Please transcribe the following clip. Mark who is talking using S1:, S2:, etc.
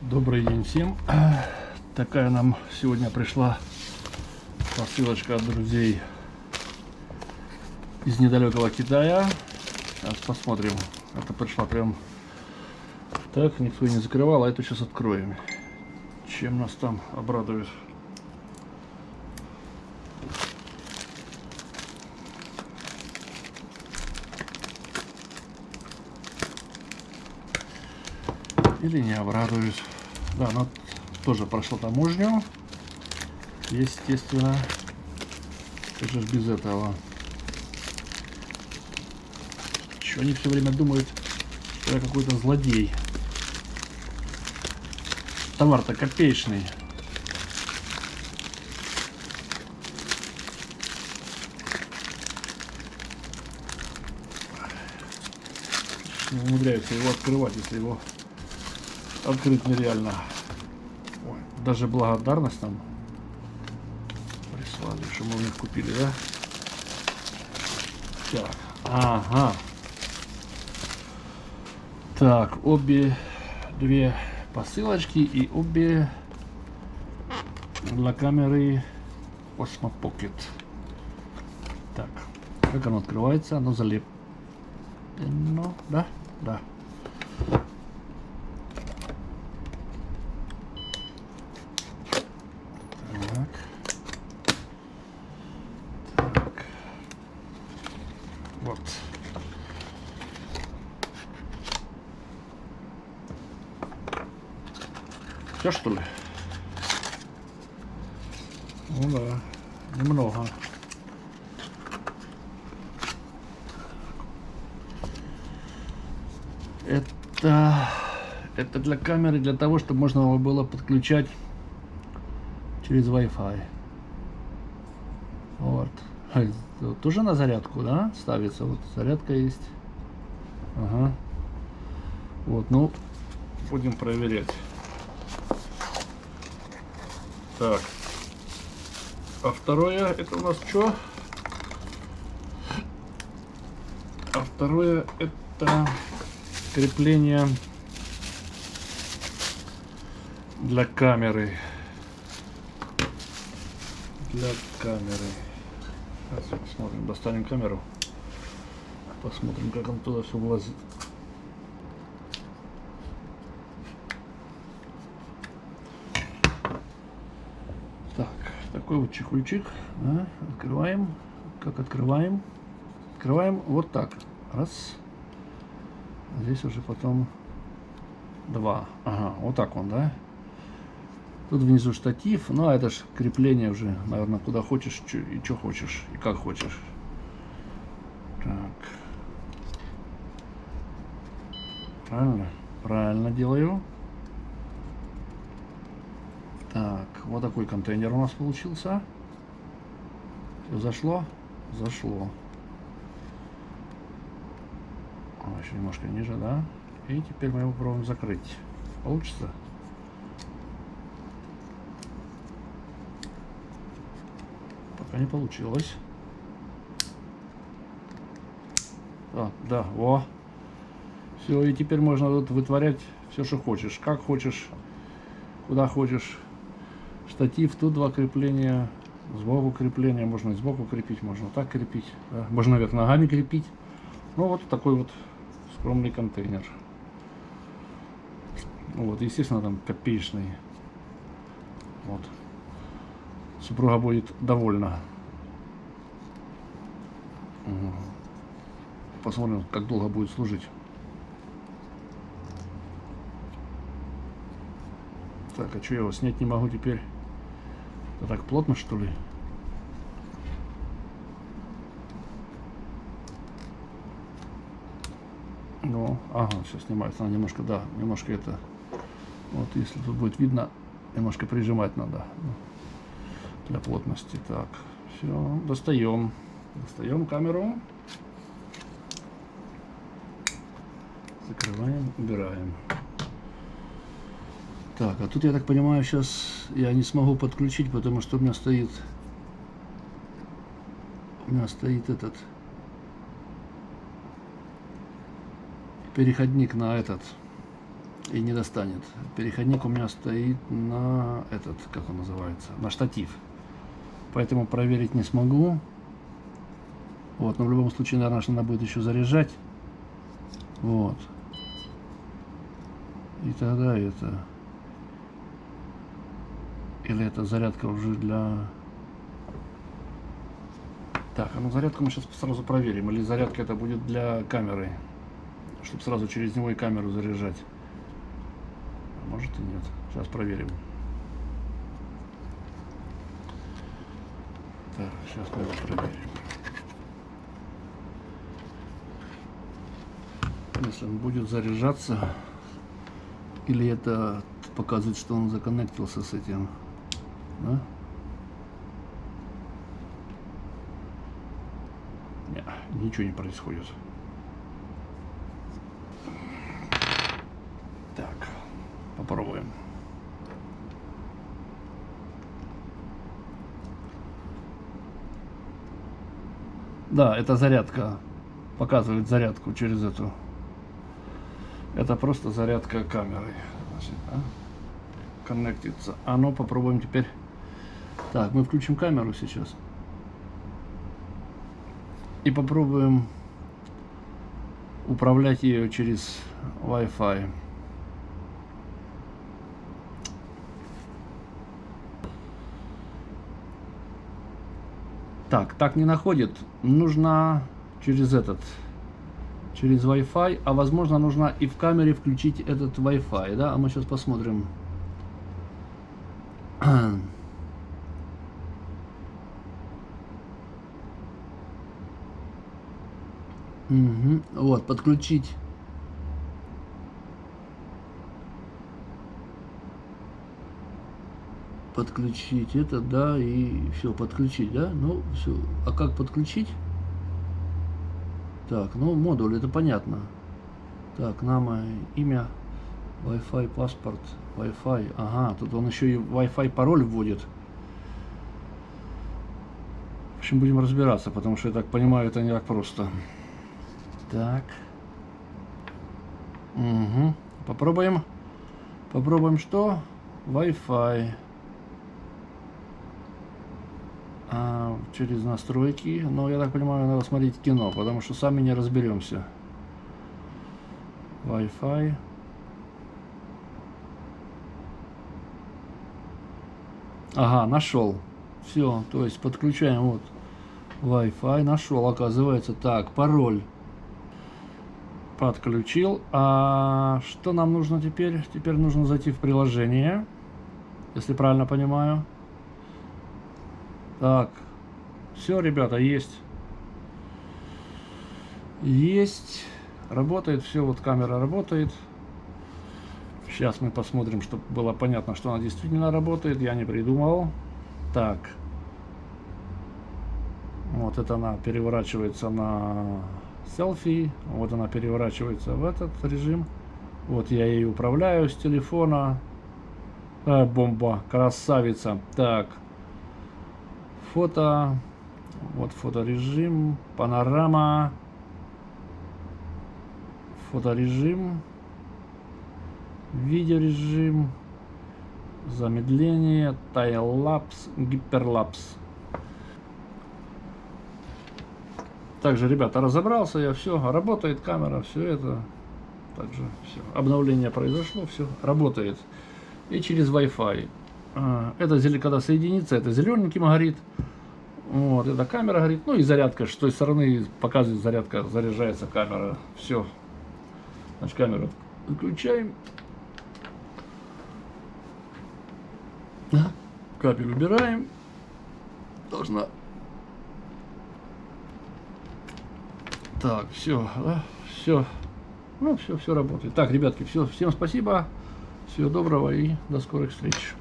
S1: Добрый день всем. Такая нам сегодня пришла посылочка от друзей из недалекого Китая. Сейчас посмотрим. Это пришла прям так, никто и не закрывал, а это сейчас откроем. Чем нас там обрадует. Или не обрадует. Да, но тоже прошла таможню. Естественно. Это же без этого. Что они все время думают, что я какой-то злодей. Товар-то копеечный. Не умудряются его открывать, если его открыть нереально. Ой, даже благодарность нам прислали, что мы у них купили, да? Так, ага. Так, две посылочки и обе для камеры Osmo Pocket. Так, как оно открывается? Оно залеплено, да? Да. Так. Вот. Все, что ли? Ну да, немного. Это для камеры, для того, чтобы можно его было подключать через Wi-Fi. Вот. Тоже на зарядку, да, ставится. Вот зарядка есть. Ага. Вот, ну, будем проверять. Так. А второе, это у нас что? А второе, это крепление для камеры. Для камеры. Сейчас посмотрим, достанем камеру. Посмотрим, как он туда все влазит. Так, такой вот чехольчик. Да, открываем. Как открываем? Открываем вот так. Раз. Здесь уже потом два. Ага, вот так он, да? Тут внизу штатив, ну а это ж крепление уже, наверное, куда хочешь и что хочешь, и как хочешь. Так. Правильно? Правильно делаю. Так, вот такой контейнер у нас получился. Все зашло? Зашло. Еще немножко ниже, да? И теперь мы его попробуем закрыть. Получится? Пока не получилось. Да, во. Все, и теперь можно тут вытворять все, что хочешь. Как хочешь, куда хочешь. Штатив, тут два крепления. Сбоку крепления. Можно и сбоку крепить, можно так крепить. Да? Можно вверх ногами крепить. Ну, вот такой вот скромный контейнер. Вот, естественно, там копеечный. Вот. Супруга будет довольна. Посмотрим, как долго будет служить. Так, а что я его снять не могу теперь? Это так плотно, что ли? Ну, ага, сейчас снимается. Она немножко, да, немножко это. Вот, если тут будет видно, немножко прижимать надо для плотности. Так, все, достаем. Достаем камеру. Закрываем, убираем. Так, а тут, я так понимаю, сейчас я не смогу подключить, потому что у меня стоит этот переходник на этот, и не достанет. Переходник у меня стоит на этот, как он называется, на штатив. Поэтому проверить не смогу. Вот, но в любом случае, наверное, надо будет еще заряжать. Вот. И тогда это... Или это зарядка уже для... Так, а ну зарядку мы сейчас сразу проверим. Или зарядка это будет для камеры, чтобы сразу через него и камеру заряжать. А может и нет. Сейчас проверим. Так, сейчас мы его проверим. Если он будет заряжаться, или это показывает, что он законнектился с этим, да? Нет, ничего не происходит. Так, попробуем. Да, это зарядка, показывает зарядку через эту. Это просто зарядка камеры. Значит, да? Коннектится. А ну попробуем теперь. Так, мы включим камеру сейчас. И попробуем управлять ее через Wi-Fi. Так не находит. Нужно через этот, через Wi-Fi, а возможно нужно и в камере включить этот Wi-Fi, да? А мы сейчас посмотрим. Угу. Вот, подключить. Подключить это, да, и все, подключить, да? Ну, все. А как подключить? Так, ну, модуль, это понятно. Так, нам имя, Wi-Fi, паспорт, Wi-Fi. Ага, тут он еще и Wi-Fi пароль вводит. В общем, будем разбираться, потому что, я так понимаю, это не так просто. Так. Угу. Попробуем. Попробуем что? Wi-Fi. Через настройки. Но я так понимаю, надо смотреть кино, потому что сами не разберемся. Wi-Fi. Ага, нашел. Все, то есть подключаем вот Wi-Fi. Нашел, оказывается. Так, пароль. Подключил. А что нам нужно теперь? Теперь нужно зайти в приложение, если правильно понимаю. Так, все, ребята, есть. Есть. Работает все, вот камера работает. Сейчас мы посмотрим, чтобы было понятно, что она действительно работает. Я не придумал. Так. Вот это она переворачивается на селфи. Вот она переворачивается в этот режим. Вот я ей управляю с телефона. Бомба, красавица. Так. Фото. Вот фоторежим. Панорама. Фоторежим. Видеорежим. Замедление. Таймлапс. Гиперлапс. Также, ребята, разобрался я, все, работает камера, все это. Также все, обновление произошло, все, работает. И через Wi-Fi. Это когда соединится, это зелененьким горит. Вот, эта камера горит. Ну и зарядка, с той стороны показывает зарядка, заряжается камера. Все. Значит, камеру выключаем. Кабель убираем. Должна. Так, все, да, все. Ну, все работает. Так, ребятки, все, всем спасибо. Всего доброго и до скорых встреч.